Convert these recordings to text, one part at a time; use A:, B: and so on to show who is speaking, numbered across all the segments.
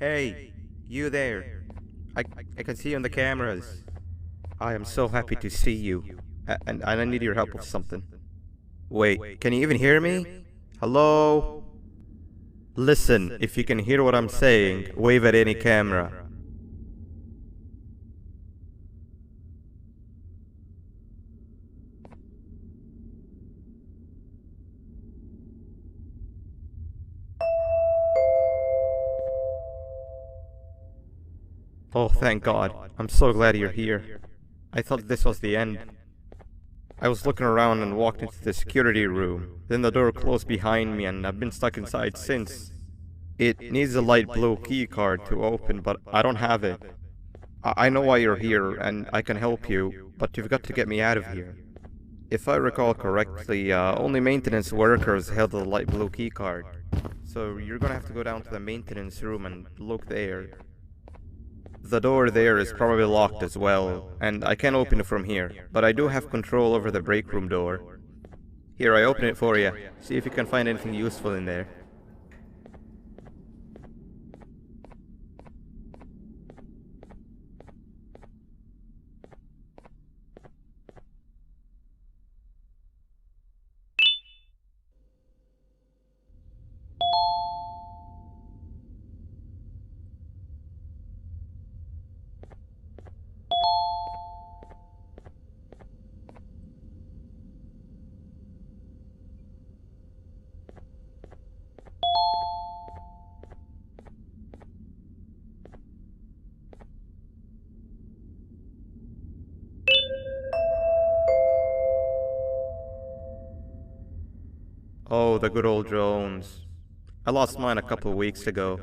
A: Hey, you there. I, I can see you on the cameras. I am so happy to see you. And I need your help with something. Wait, can you even hear me? Hello? Listen, if you can hear what I'm saying, wave at any camera. Oh, thank God. I'm so glad you're here. I thought this was the end. I was looking around and walked into the security room. Then the door closed behind me and I've been stuck inside since. It needs a light blue key card to open, but I don't have it. I know why you're here and I can help you, but you've got to get me out of here. If I recall correctly, only maintenance workers held the light blue key card. So you're gonna have to go down to the maintenance room and look there. The door there is probably locked as well, and I can't open it from here, but I do have control over the break room door. Here, I open it for you. See if you can find anything useful in there. Oh, the good old drones. I lost mine a couple weeks ago.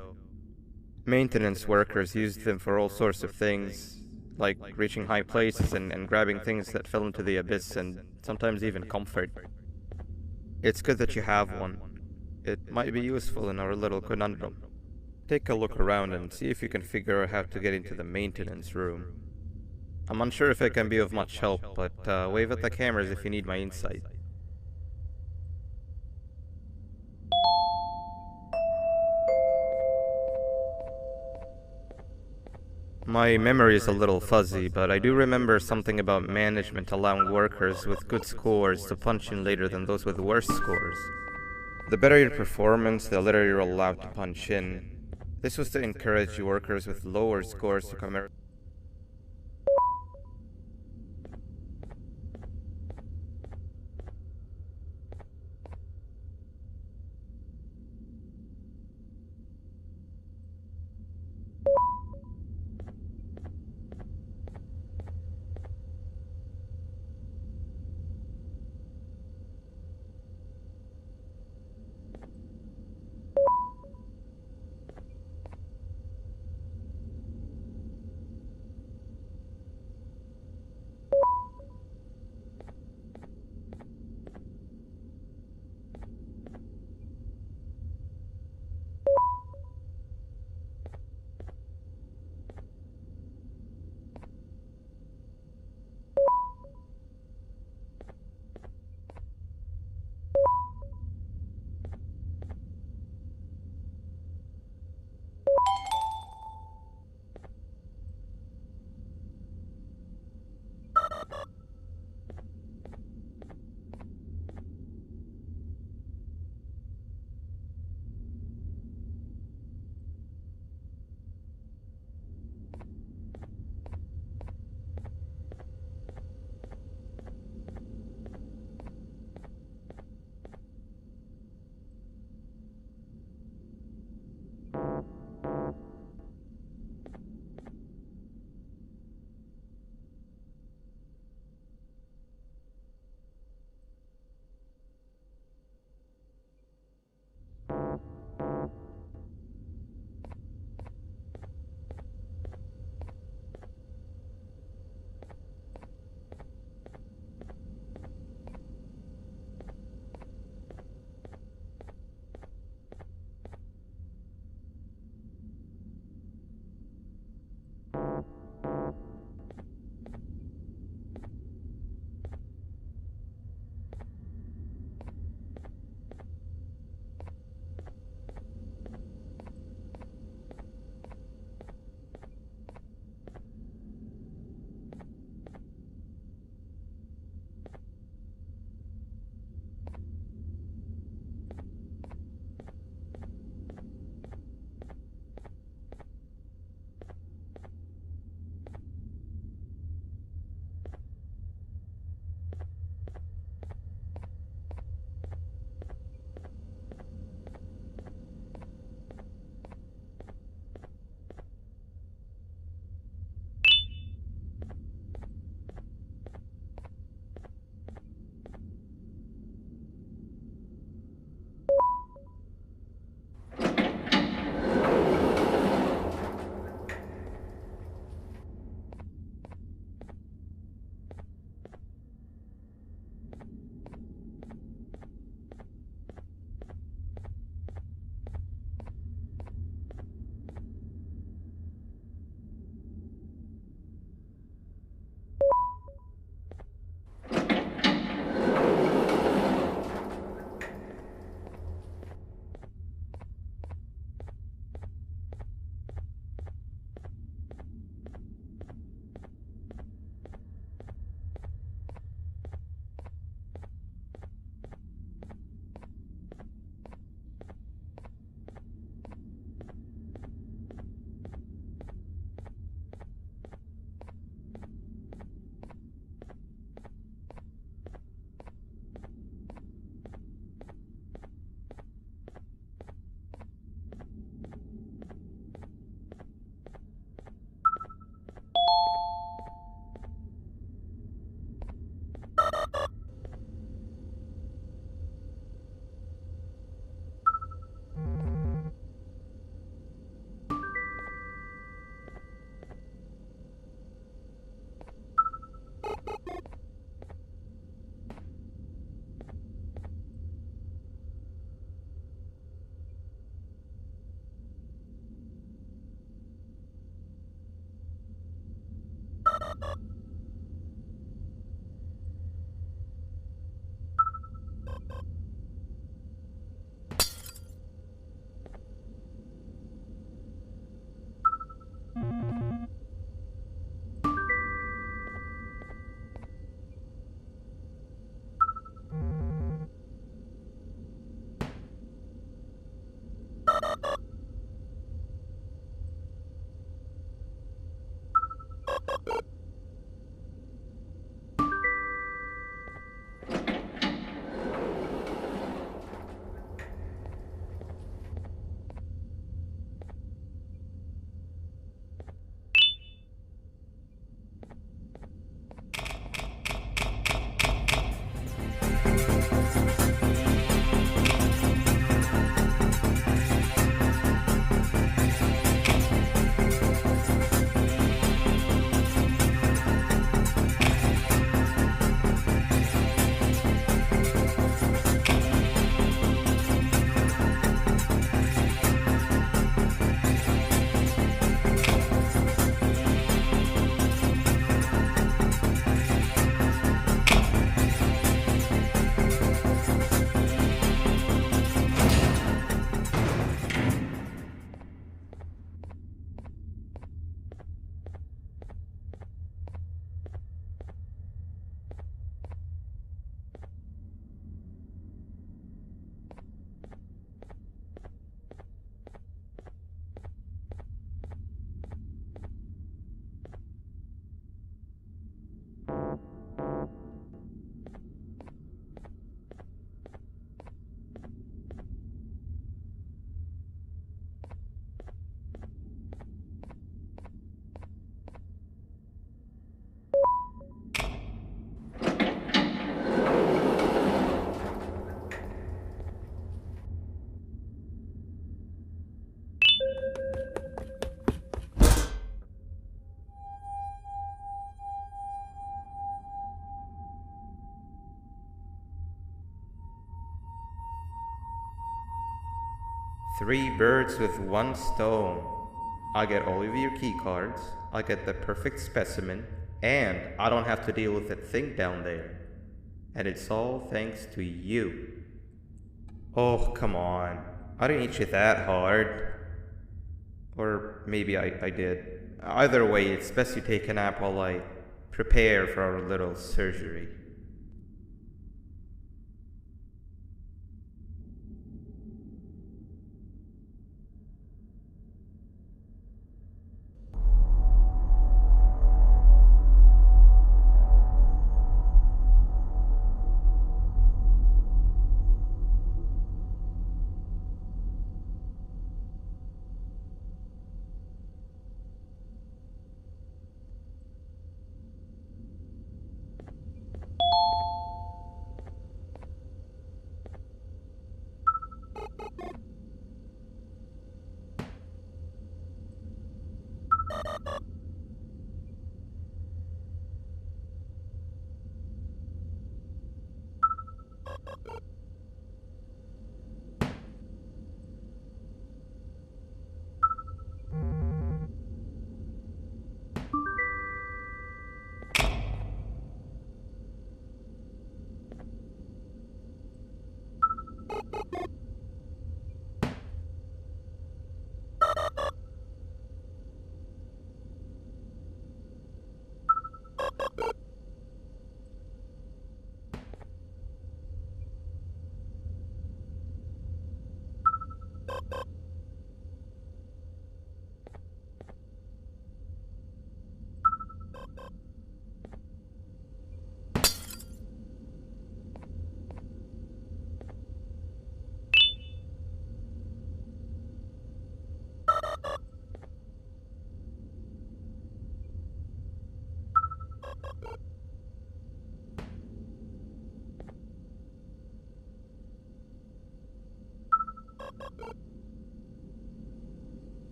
A: Maintenance workers used them for all sorts of things, like reaching high places and grabbing things that fell into the abyss and sometimes even comfort. It's good that you have one. It might be useful in our little conundrum. Take a look around and see if you can figure out how to get into the maintenance room. I'm unsure if I can be of much help, but wave at the cameras if you need my insight. My memory is a little fuzzy, but I do remember something about management allowing workers with good scores to punch in later than those with worse scores. The better your performance, the later you're allowed to punch in. This was to encourage workers with lower scores to come early. Three birds with one stone. I get all of your key cards, I get the perfect specimen, and I don't have to deal with that thing down there. And it's all thanks to you. Oh, come on. I didn't hit you that hard. Or maybe I did. Either way, it's best you take a nap while I prepare for our little surgery.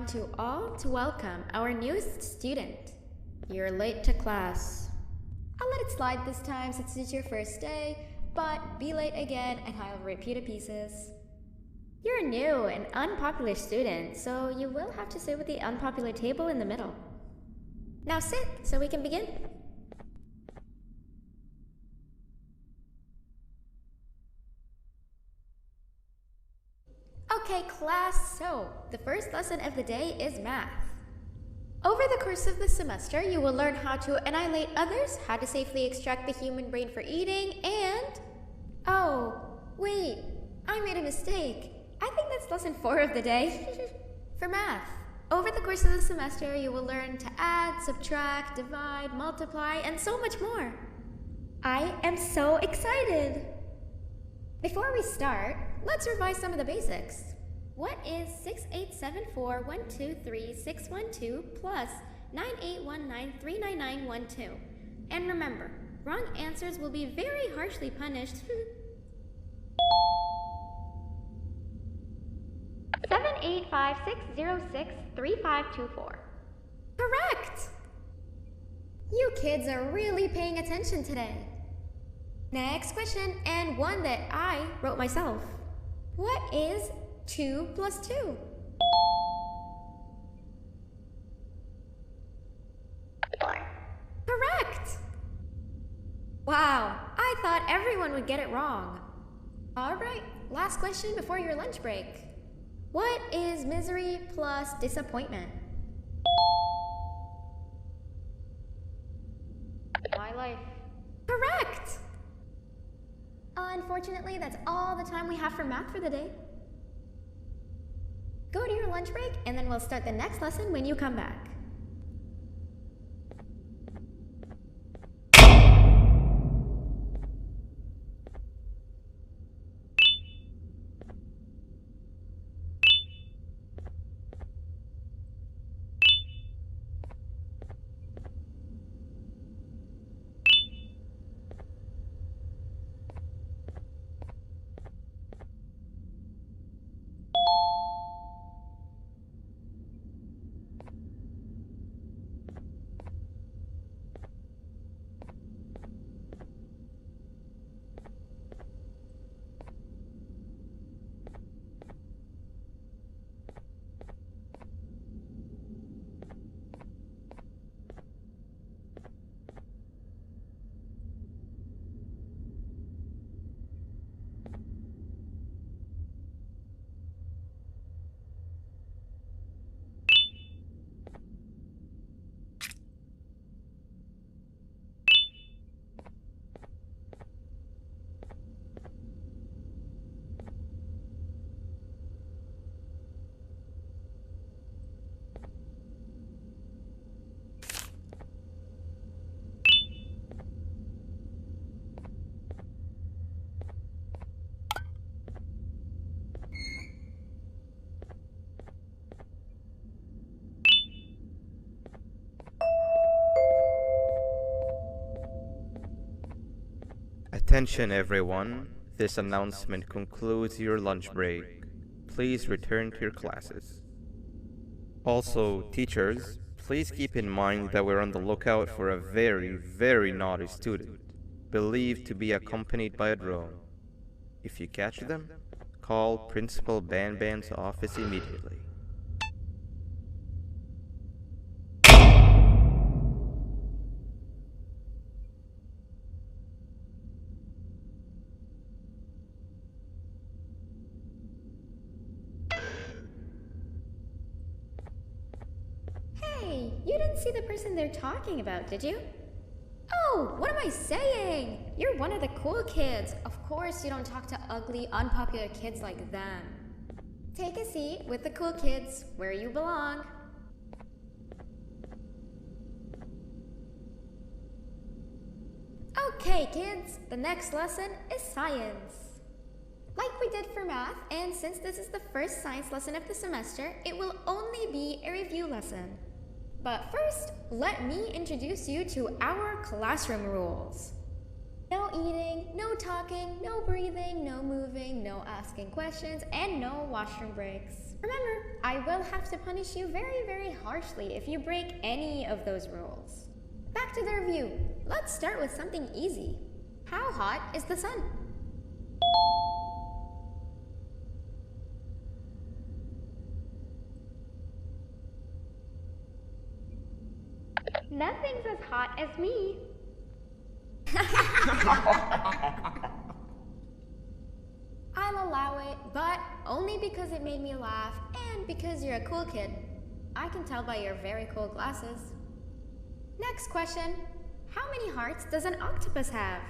B: want to all to welcome our newest student. You're late to class. I'll let it slide this time since it's your first day, but be late again and I'll rip you to pieces. You're a new and unpopular student, so you will have to sit with the unpopular table in the middle. Now sit so we can begin. Okay, class, so the first lesson of the day is math. Over the course of the semester, you will learn how to annihilate others, how to safely extract the human brain for eating, and... Oh, wait, I made a mistake. I think that's lesson 4 of the day. For math, over the course of the semester, you will learn to add, subtract, divide, multiply, and so much more. I am so excited! Before we start, let's revise some of the basics. What is 6874123612 plus 9819399912? And remember, wrong answers will be very harshly punished. 785-606-3524. Correct! You kids are really paying attention today. Next question, and one that I wrote myself. What is 2 plus 2? Correct! Wow, I thought everyone would get it wrong. Alright, last question before your lunch break. What is misery plus disappointment? My life. Correct! Unfortunately, that's all the time we have for math for the day. Go to your lunch break, and then we'll start the next lesson when you come back.
A: Attention everyone, this announcement concludes your lunch break. Please return to your classes. Also, teachers, please keep in mind that we're on the lookout for a very, very naughty student, believed to be accompanied by a drone. If you catch them, call Principal Banban's office immediately.
B: Hey, you didn't see the person they're talking about, did you? Oh, what am I saying? You're one of the cool kids. Of course you don't talk to ugly, unpopular kids like them. Take a seat with the cool kids, where you belong. Okay, kids, the next lesson is science. Like we did for math, and since this is the first science lesson of the semester, it will only be a review lesson. But first, let me introduce you to our classroom rules. No eating, no talking, no breathing, no moving, no asking questions, and no washroom breaks. Remember, I will have to punish you very, very harshly if you break any of those rules. Back to the review. Let's start with something easy. How hot is the sun? Nothing's as hot as me. I'll allow it, but only because it made me laugh and because you're a cool kid. I can tell by your very cool glasses. Next question. How many hearts does an octopus have?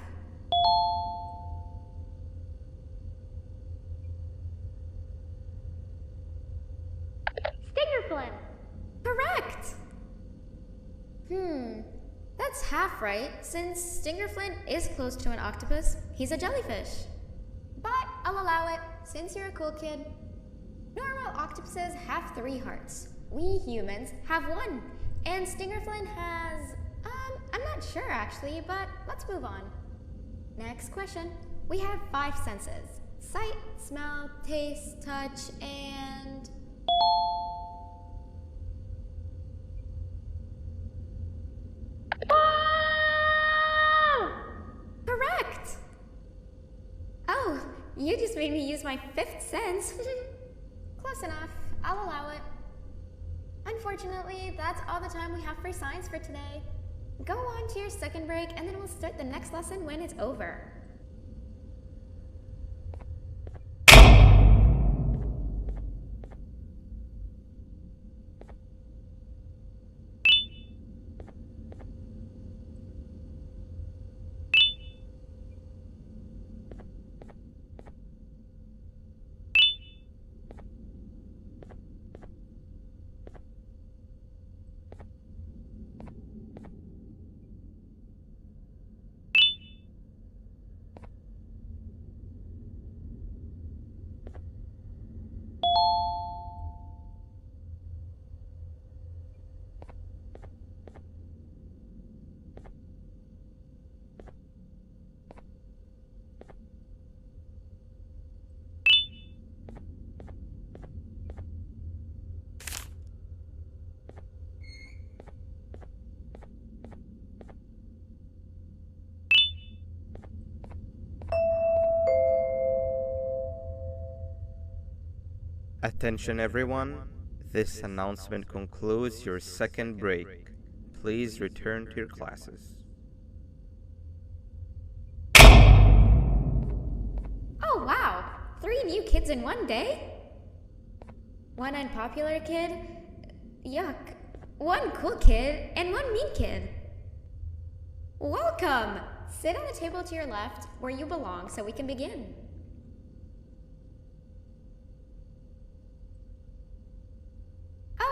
B: Stingerflin. Correct! That's half right, since Stingerflin is close to an octopus. He's a jellyfish. But I'll allow it, since you're a cool kid. Normal octopuses have 3 hearts. We humans have 1. And Stingerflin has... I'm not sure actually, but let's move on. Next question. We have 5 senses. Sight, smell, taste, touch, and... Correct! Oh, you just made me use my 5th sense. Close enough. I'll allow it. Unfortunately, that's all the time we have for science for today. Go on to your second break, and then we'll start the next lesson when it's over.
A: Attention everyone, this announcement concludes your second break. Please return to your classes.
B: Oh wow! 3 new kids in one day? 1 unpopular kid? Yuck. 1 cool kid and 1 mean kid. Welcome! Sit on the table to your left where you belong so we can begin.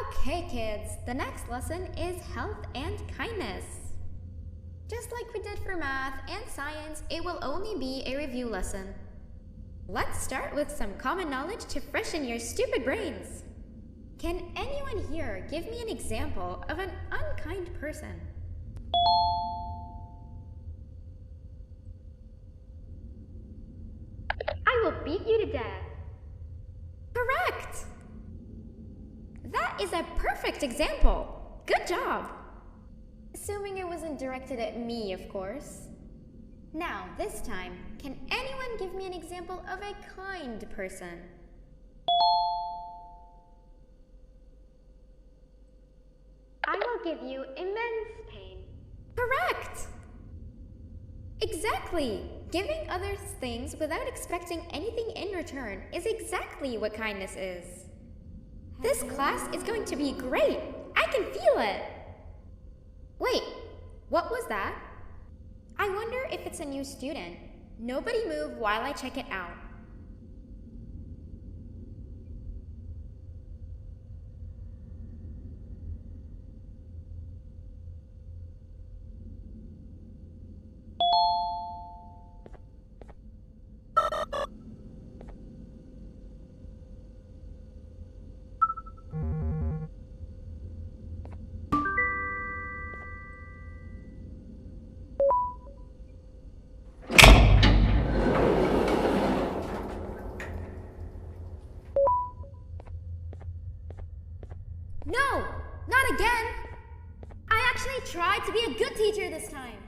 B: Okay kids, the next lesson is health and kindness. Just like we did for math and science, it will only be a review lesson. Let's start with some common knowledge to freshen your stupid brains. Can anyone here give me an example of an unkind person? I will beat you to death. Correct! That is a perfect example. Good job. Assuming it wasn't directed at me, of course. Now, this time, can anyone give me an example of a kind person? I will give you immense pain. Correct! Exactly! Giving others things without expecting anything in return is exactly what kindness is. This class is going to be great! I can feel it! Wait, what was that? I wonder if it's a new student. Nobody move while I check it out. try to be a good teacher this time.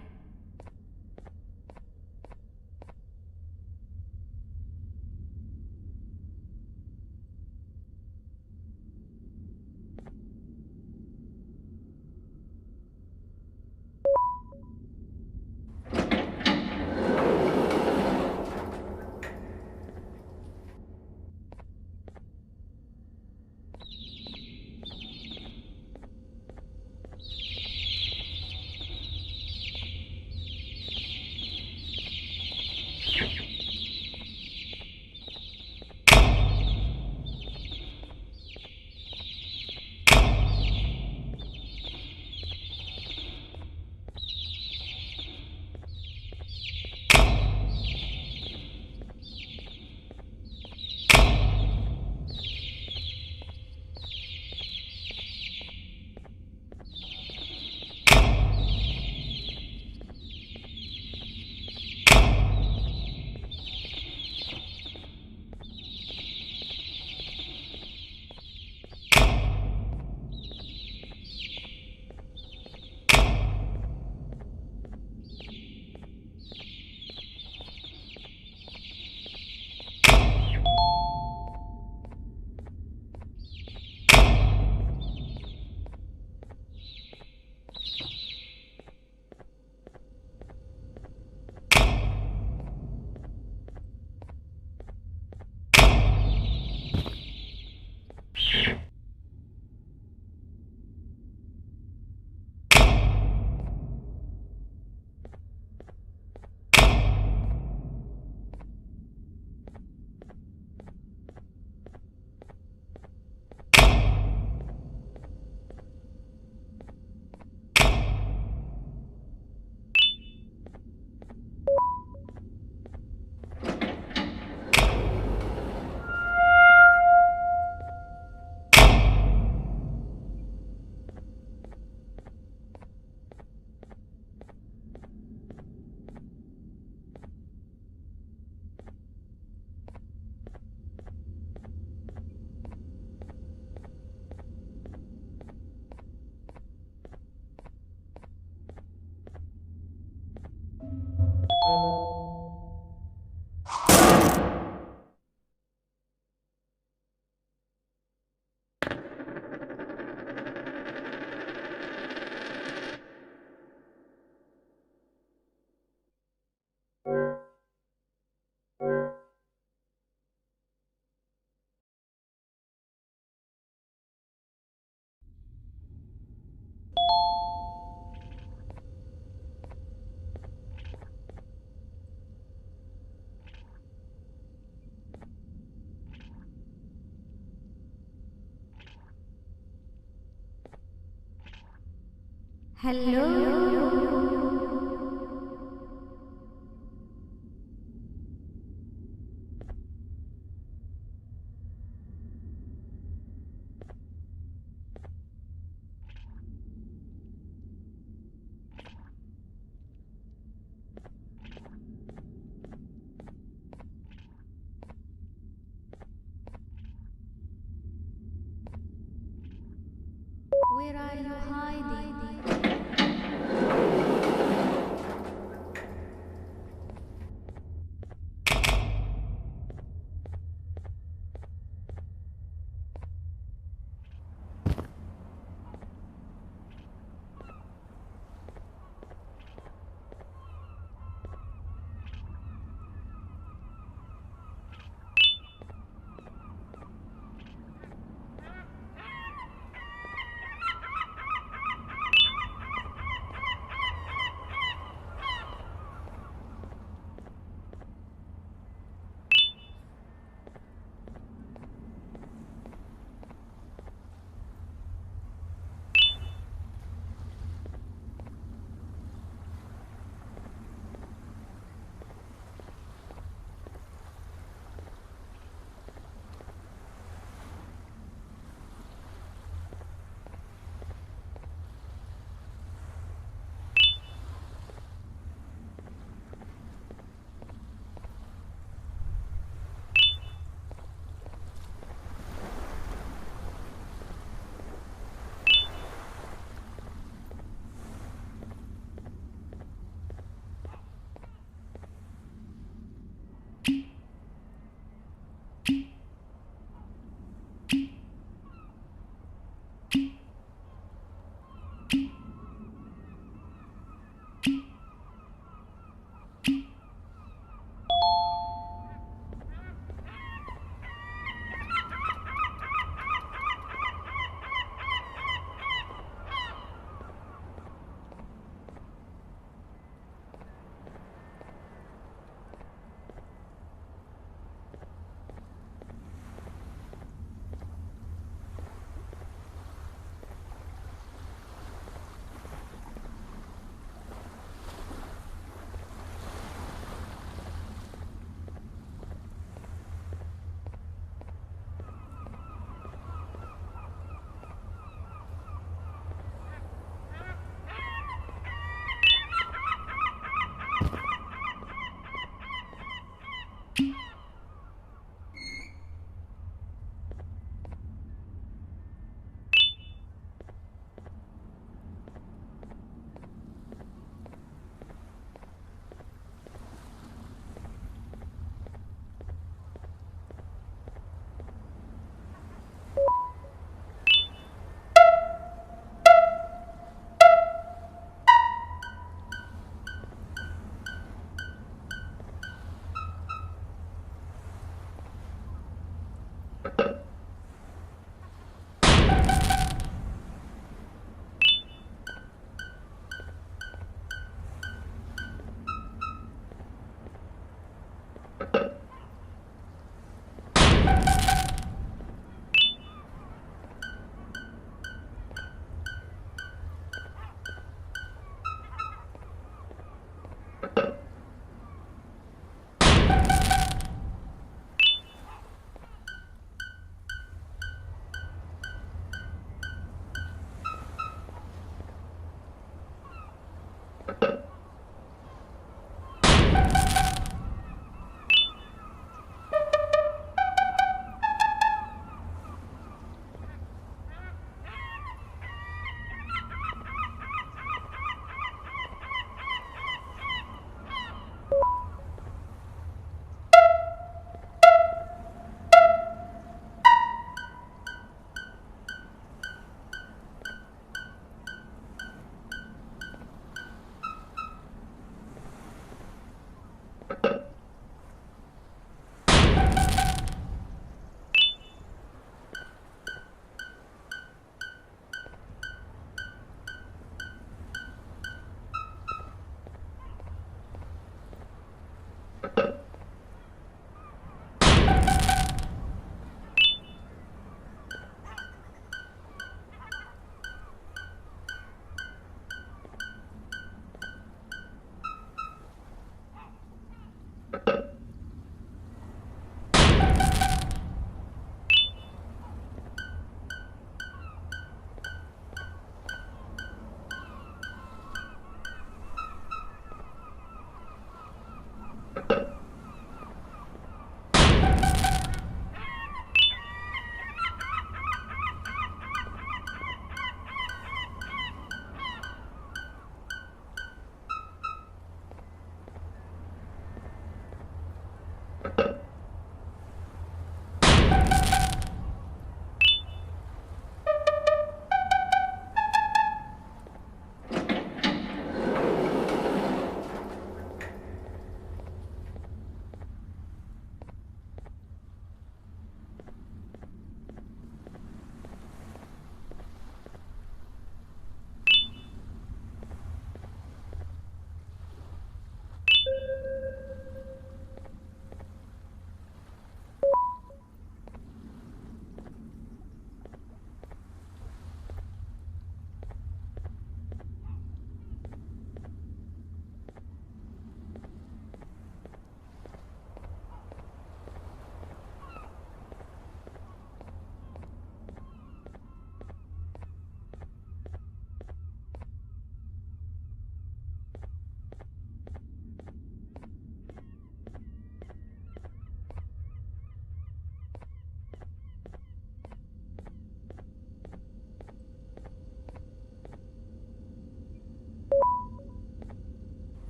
C: Hello? Where are you hiding?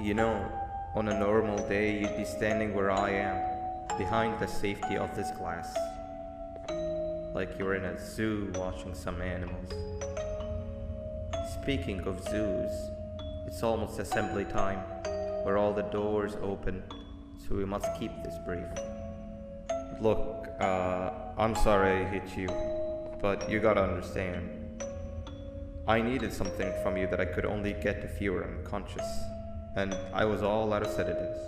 A: You know, on a normal day you'd be standing where I am, behind the safety of this glass. like you were in a zoo watching some animals. Speaking of zoos, it's almost assembly time, where all the doors open, so we must keep this brief. Look, I'm sorry I hit you, but you gotta understand. I needed something from you that I could only get if you were unconscious, and I was all out of sedatives.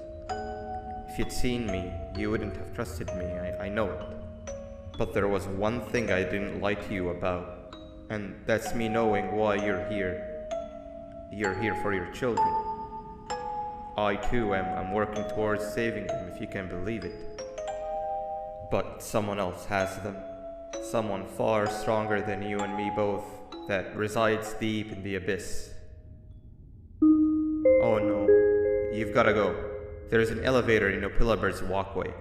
A: If you'd seen me, you wouldn't have trusted me, I know it. But there was one thing I didn't lie to you about, and that's me knowing why you're here. You're here for your children. I too am working towards saving them, if you can believe it. But someone else has them. Someone far stronger than you and me both, that resides deep in the abyss. Oh no, you've gotta go. There's an elevator in Opillabird's walkway.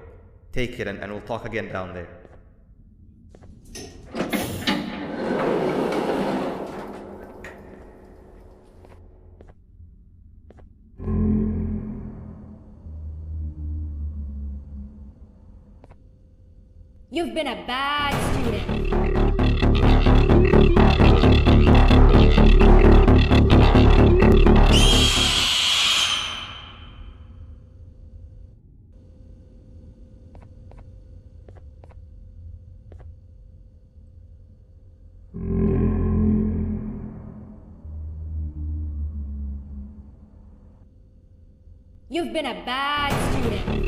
A: Take it and we'll talk again down there.
B: You've been a bad student. You've been a bad student.